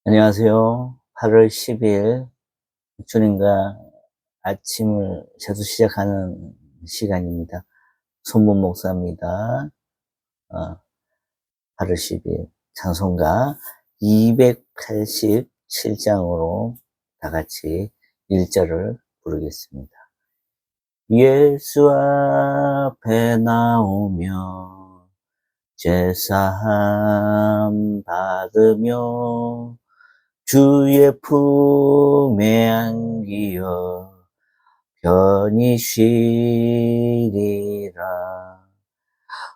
안녕하세요. 8월 10일 주님과 아침을 새로 시작하는 시간입니다. 손문 목사입니다. 8월 10일 찬송가 287장으로 다 같이 1절을 부르겠습니다. 예수 앞에 나오며 제사함 받으며 주의 품에 안기어 편히 쉬리라.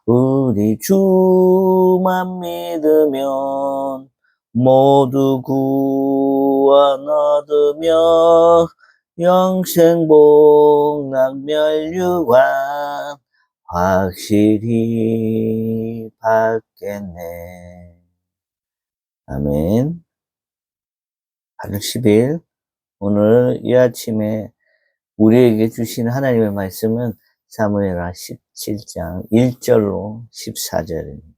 우리 주만 믿으면 모두 구원 얻으며 영생 복락 멸류관 확실히 받겠네. 아멘. 8월 10일 오늘 이 아침에 우리에게 주신 하나님의 말씀은 사무엘하 17장 1절로 14절입니다.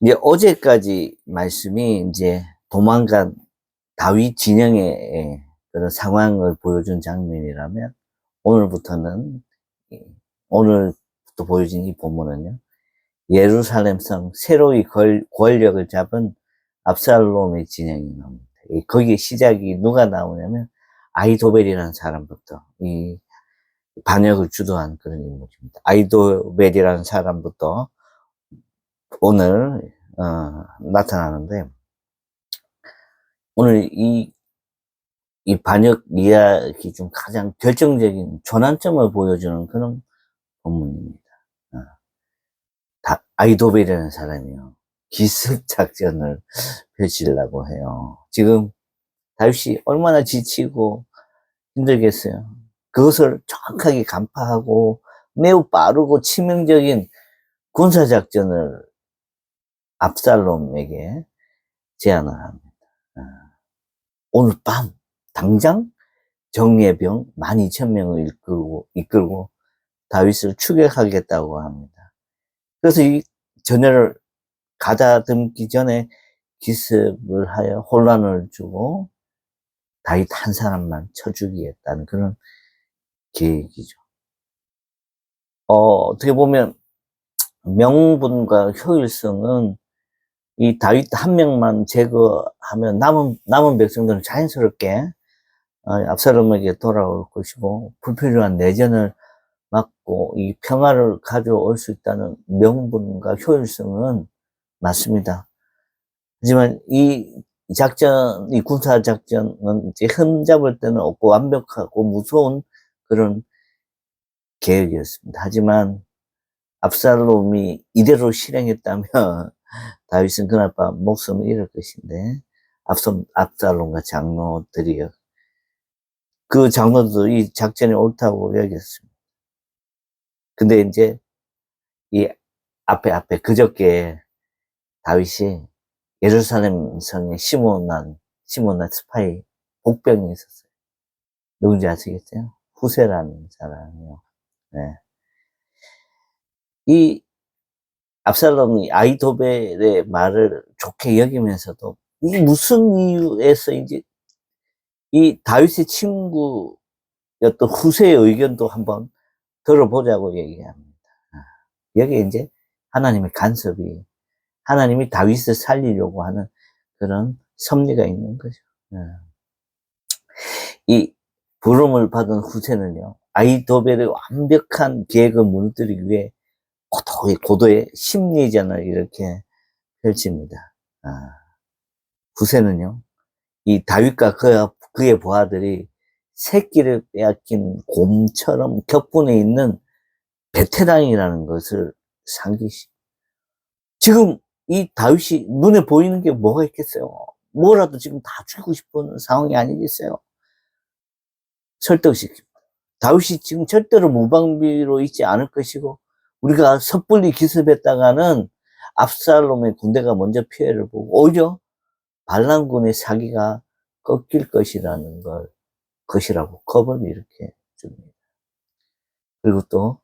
이제 어제까지 말씀이 이제 도망간 다윗 진영의 그런 상황을 보여준 장면이라면 오늘부터 보여진 이 본문은요, 예루살렘 성 새로이 권력을 잡은 압살롬의 진영이 나옵니다. 거기에 시작이 누가 나오냐면 아히도벨이라는 사람부터 이 반역을 주도한 그런 인물입니다. 아히도벨이라는 사람부터 오늘 나타나는데, 오늘 이 반역 이야기 중 가장 결정적인 전환점을 보여주는 그런 본문입니다. 아히도벨이라는 사람이요, 기습 작전을 펼치려고 해요. 지금 다윗이 얼마나 지치고 힘들겠어요. 그것을 정확하게 간파하고 매우 빠르고 치명적인 군사작전을 압살롬에게 제안을 합니다. 오늘 밤 당장 정예병 12,000명을 이끌고 다윗을 추격하겠다고 합니다. 그래서 이 전열을 가다듬기 전에 기습을 하여 혼란을 주고 다윗 한 사람만 쳐 죽이겠다는 그런 계획이죠. 어떻게 보면 명분과 효율성은 이 다윗 한 명만 제거하면 남은 백성들은 자연스럽게 압살롬에게 돌아올 것이고 불필요한 내전을 막고 이 평화를 가져올 수 있다는 명분과 효율성은 맞습니다. 하지만 이 군사 작전은 이제 흠잡을 데는 없고 완벽하고 무서운 그런 계획이었습니다. 하지만 압살롬이 이대로 실행했다면 다윗은 그날 밤 목숨을 잃을 것인데, 압살롬과 장로들이요, 그 장로도 이 작전이 옳다고 여겼습니다. 근데 이제 이 앞에 그저께 다윗이 예루살렘 성에 심어난 스파이 복병이 있었어요. 누군지 아시겠어요? 후세라는 사람이요. 네. 이 압살롬이 아히도벨의 말을 좋게 여기면서도 이 무슨 이유에서인지 이 다윗의 친구였던 후세의 의견도 한번 들어보자고 얘기합니다. 여기에 이제 하나님의 간섭이, 하나님이 다윗을 살리려고 하는 그런 섭리가 있는 거죠. 이 부름을 받은 후세는요, 아히도벨의 완벽한 계획을 무너뜨리기 위해 고도의 심리전을 이렇게 펼칩니다. 후세는요, 이 다윗과 그의 부하들이 새끼를 빼앗긴 곰처럼 격분해 있는 베테랑이라는 것을 상기시. 지금 이 다윗이 눈에 보이는 게 뭐가 있겠어요? 뭐라도 지금 다 죽이고 싶은 상황이 아니겠어요? 설득시킵니다. 다윗이 지금 절대로 무방비로 있지 않을 것이고, 우리가 섣불리 기습했다가는 압살롬의 군대가 먼저 피해를 보고 오히려 반란군의 사기가 꺾일 것이라고 겁을 이렇게 줍니다. 그리고 또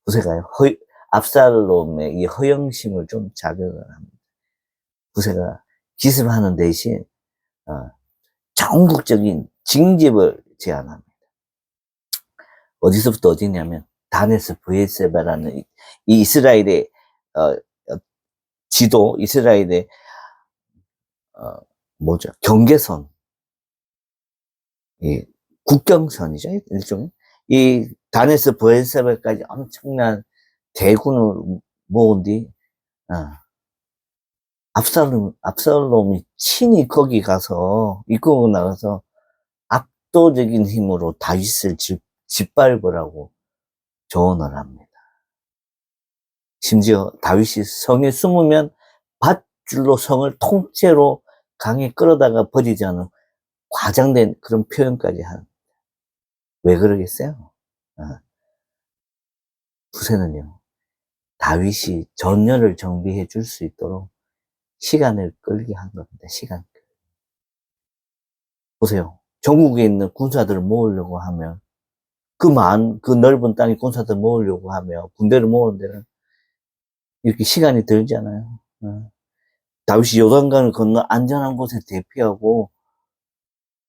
후세가요, 압살롬의 이 허영심을 좀 자극을 합니다. 후세가 기습하는 대신 전국적인 징집을 제안합니다. 어디서부터 어디냐면 단에서 브에세바라는 이 이스라엘의 지도, 이스라엘의 경계선, 이 국경선이죠, 일종의. 이 단에서 브에세바까지 엄청난 대군을 모은 뒤 압살롬이 친히 거기 가서 이끌고 나가서 압도적인 힘으로 다윗을 짓밟으라고 조언을 합니다. 심지어 다윗이 성에 숨으면 밧줄로 성을 통째로 강에 끌어다가 버리자는 과장된 그런 표현까지 합니다. 왜 그러겠어요? 후세는요, 다윗이 전열을 정비해 줄 수 있도록 시간을 끌게 한 겁니다. 시간. 보세요. 전국에 있는 군사들을 모으려고 하면 그 넓은 땅에 군사들 모으려고 하면 군대를 모으는 데는 이렇게 시간이 들잖아요. 다윗이 요단강을 건너 안전한 곳에 대피하고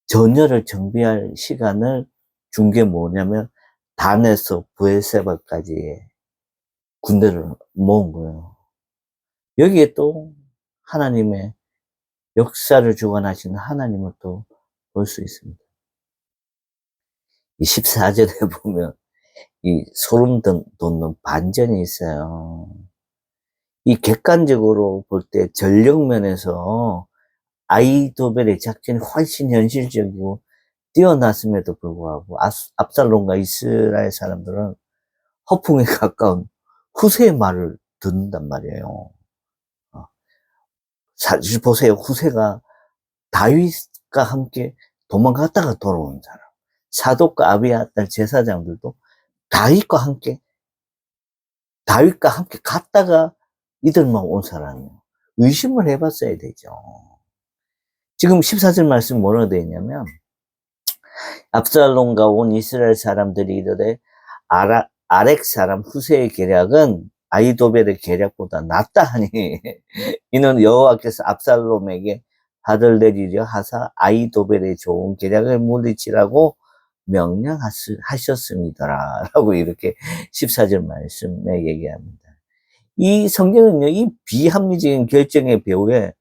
전열을 정비할 시간을 준 게 뭐냐면 단에서 브에세바까지의 군대를 모은 거예요. 여기에 또 하나님의 역사를 주관하시는 하나님을 또 볼 수 있습니다. 이 14절에 보면 이 소름 돋는 반전이 있어요. 이 객관적으로 볼 때 전력면에서 아히도벨의 작전이 훨씬 현실적이고 뛰어났음에도 불구하고 압살롬과 이스라엘 사람들은 허풍에 가까운 후세의 말을 듣는단 말이에요. 사실 보세요. 후세가 다윗과 함께 도망갔다가 돌아온 사람. 사독과 아비아달 제사장들도 다윗과 함께 갔다가 이들만 온 사람이에요. 의심을 해봤어야 되죠. 지금 14절 말씀 뭐라고 되어 있냐면 압살롬과 온 이스라엘 사람들이 이르되 아렉 사람 후세의 계략은 아히도벨의 계략보다 낫다 하니 이는 여호와께서 압살롬에게 화를 내리려 하사 아히도벨의 좋은 계략을 물리치라고 명령하셨습니다라 라고 이렇게 14절 말씀에 얘기합니다. 이 성경은요, 이 비합리적인 결정의 배후에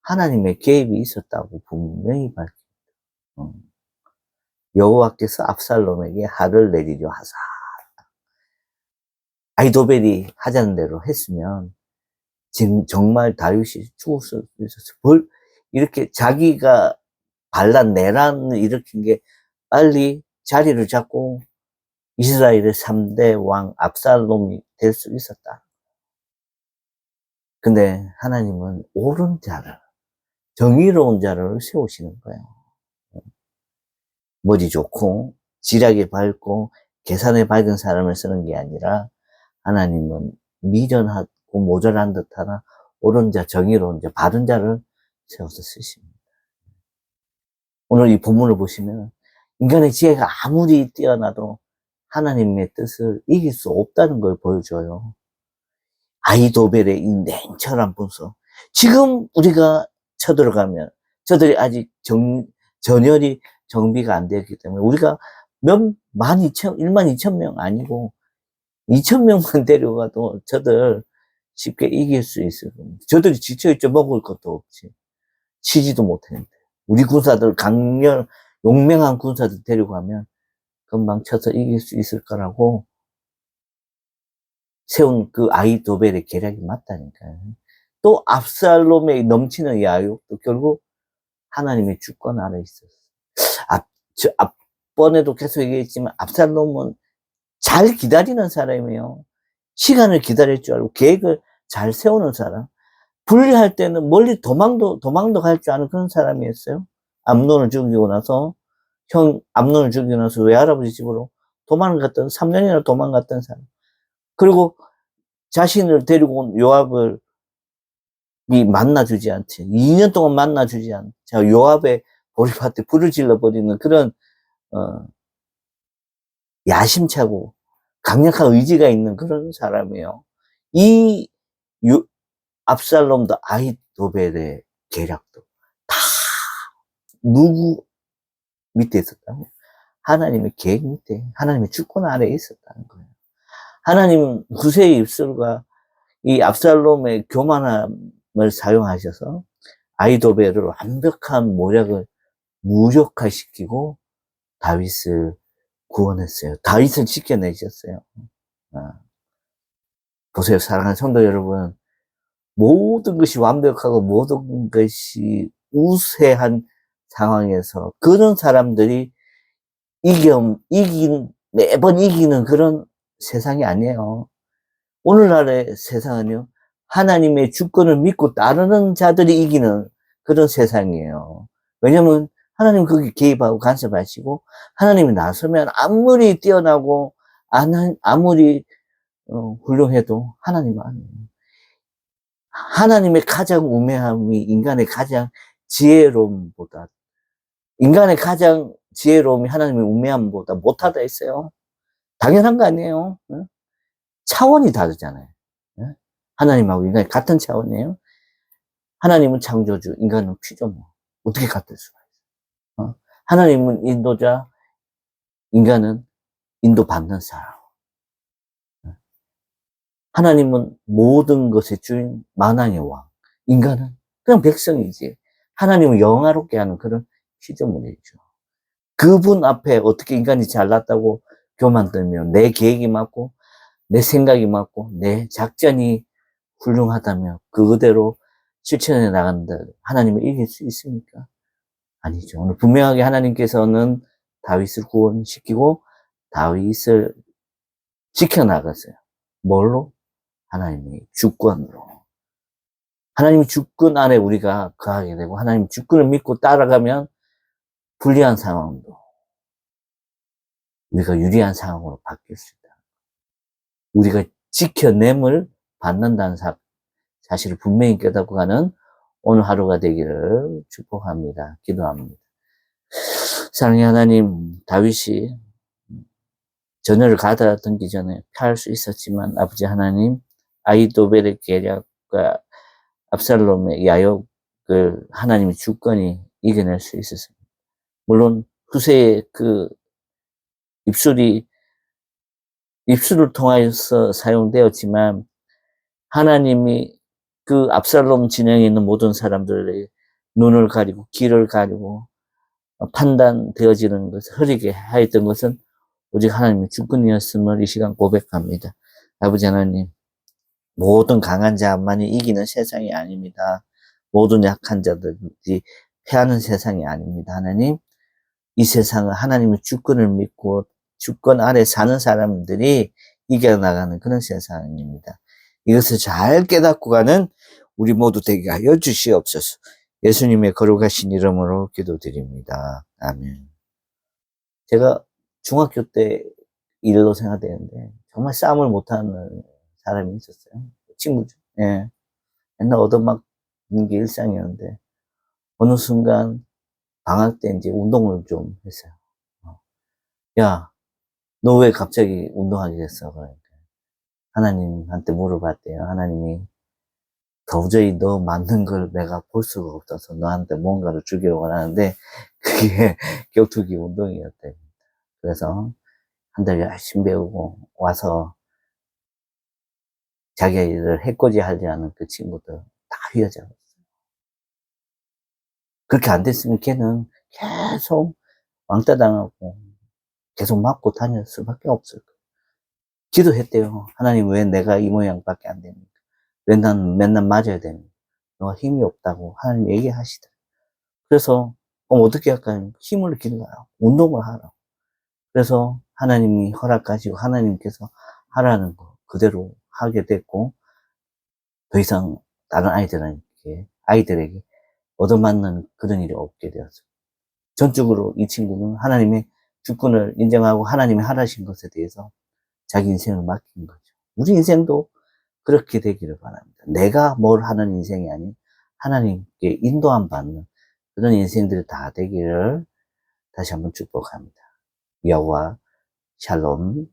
하나님의 개입이 있었다고 분명히 밝힙니다. 여호와께서 압살롬에게 화를 내리려 하사 아히도벨이 하자는 대로 했으면 지금 정말 다윗이 죽었을 수 있었어요. 이렇게 자기가 반란 내란을 일으킨 게 빨리 자리를 잡고 이스라엘의 3대 왕 압살롬이 될 수 있었다. 근데 하나님은 옳은 자를, 정의로운 자를 세우시는 거예요. 머리 좋고 지략이 밝고 계산이 밝은 사람을 쓰는 게 아니라 하나님은 미련하고 모자란 듯하나 옳은 자, 정의로운 자, 바른 자를 세워서 쓰십니다. 오늘 이 본문을 보시면 인간의 지혜가 아무리 뛰어나도 하나님의 뜻을 이길 수 없다는 걸 보여줘요. 아히도벨의 이 냉철한 분석. 지금 우리가 쳐들어가면 저들이 아직 전열이 정비가 안 되었기 때문에 우리가 12,000명 아니고 2,000명만 데려가도 저들 쉽게 이길 수 있을 겁니다. 저들이 지쳐있죠. 먹을 것도 없지. 치지도 못했는데. 우리 군사들 용맹한 군사들 데려가면 금방 쳐서 이길 수 있을 거라고 세운 그 아히도벨의 계략이 맞다니까요. 또 압살롬의 넘치는 야욕도 결국 하나님의 주권 아래 있었어요. 앞번에도 계속 얘기했지만 압살롬은 잘 기다리는 사람이에요. 시간을 기다릴 줄 알고 계획을 잘 세우는 사람. 분리할 때는 멀리 도망도 갈 줄 아는 그런 사람이었어요. 암논을 죽이고 나서 암논을 죽이고 나서 외할아버지 집으로 도망을 갔던 3년이나 도망갔던 사람. 그리고 자신을 데리고 온 요압을 만나주지 않지. 2년 동안 만나주지 않지. 요압의 보리밭에 불을 질러버리는 그런 야심차고 강력한 의지가 있는 그런 사람이에요. 이 압살롬도 아히도벨의 계략도 다 누구 밑에 있었다고? 하나님의 계획 밑에, 하나님의 주권 아래에 있었다는 거예요. 하나님은 구세의 입술과 이 압살롬의 교만함을 사용하셔서 아히도벨을 완벽한 모략을 무력화시키고 다윗을 구원했어요. 다윗을 지켜내셨어요. 보세요, 사랑하는 성도 여러분. 모든 것이 완벽하고 모든 것이 우세한 상황에서 그런 사람들이 매번 이기는 그런 세상이 아니에요. 오늘날의 세상은요, 하나님의 주권을 믿고 따르는 자들이 이기는 그런 세상이에요. 왜냐면 하나님 거기 개입하고 간섭하시고, 하나님이 나서면 아무리 뛰어나고, 아무리 훌륭해도 하나님은 아니에요. 하나님의 가장 우매함이 인간의 가장 지혜로움보다, 인간의 가장 지혜로움이 하나님의 우매함보다 못하다 했어요. 당연한 거 아니에요. 차원이 다르잖아요. 하나님하고 인간이 같은 차원이에요. 하나님은 창조주, 인간은 피조물. 어떻게 같을 수가 있어요? 하나님은 인도자, 인간은 인도받는 사람. 하나님은 모든 것의 주인, 만왕의 왕. 인간은 그냥 백성이지. 하나님은 영화롭게 하는 그런 피조물이죠. 그분 앞에 어떻게 인간이 잘났다고 교만 들면 내 계획이 맞고 내 생각이 맞고 내 작전이 훌륭하다며 그대로 실천해 나간다. 하나님을 이길 수 있습니까? 아니죠. 오늘 분명하게 하나님께서는 다윗을 구원시키고 다윗을 지켜나갔어요. 뭘로? 하나님의 주권으로. 하나님의 주권 안에 우리가 거하게 되고 하나님의 주권을 믿고 따라가면 불리한 상황도 우리가 유리한 상황으로 바뀔 수 있다. 우리가 지켜냄을 받는다는 사실을 분명히 깨닫고 가는 오늘 하루가 되기를 축복합니다. 기도합니다. 사랑의 하나님, 다윗이 전열을 가다듬기 전에 피할 수 있었지만 아버지 하나님, 아히도벨의 계략과 압살롬의 야욕을 하나님의 주권이 이겨낼 수 있었습니다. 물론 후세의 그 입술을 통하여서 사용되었지만 하나님이 그 압살롬 진영에 있는 모든 사람들의 눈을 가리고 귀를 가리고 판단되어지는 것을 흐리게 하였던 것은 오직 하나님의 주권이었음을 이 시간 고백합니다. 아버지 하나님, 모든 강한 자만이 이기는 세상이 아닙니다. 모든 약한 자들이 패하는 세상이 아닙니다. 하나님, 이 세상은 하나님의 주권을 믿고 주권 아래 사는 사람들이 이겨나가는 그런 세상입니다. 이것을 잘 깨닫고 가는 우리 모두 되게 하여 주시옵소서. 예수님의 거룩하신 이름으로 기도드립니다. 아멘. 제가 중학교 때 일로 생각되는데 정말 싸움을 못하는 사람이 있었어요. 친구죠. 예. 맨날 얻어맞는 게 일상이었는데 어느 순간 방학 때 이제 운동을 좀 했어요. 야, 너 왜 갑자기 운동하게 됐어? 그러니까 하나님한테 물어봤대요. 하나님이 도저히 너 맞는 걸 내가 볼 수가 없어서 너한테 뭔가를 주기로 하는데 그게 격투기 운동이었대요. 그래서 한 달 열심히 배우고 와서 자기 일을 해코지 하지 않은 그 친구들 다 휘어잡았어요. 그렇게 안 됐으면 걔는 계속 왕따 당하고 계속 맞고 다닐 수밖에 없을 거예요. 기도했대요. 하나님 왜 내가 이 모양밖에 안 됩니까? 왜 난 맨날 맞아야 됩니까? 너가 힘이 없다고 하나님 얘기하시더라고요. 그래서 어떻게 할까요? 힘을 길러요. 운동을 하라고. 그래서 하나님이 허락하시고 하나님께서 하라는 거 그대로 하게 됐고 더 이상 다른 아이들에게 얻어맞는 그런 일이 없게 되었어요. 전적으로 이 친구는 하나님의 주권을 인정하고 하나님이 하라신 것에 대해서 자기 인생을 맡긴 거죠. 우리 인생도 그렇게 되기를 바랍니다. 내가 뭘 하는 인생이 아닌 하나님께 인도함 받는 그런 인생들이 다 되기를 다시 한번 축복합니다. 여호와 샬롬.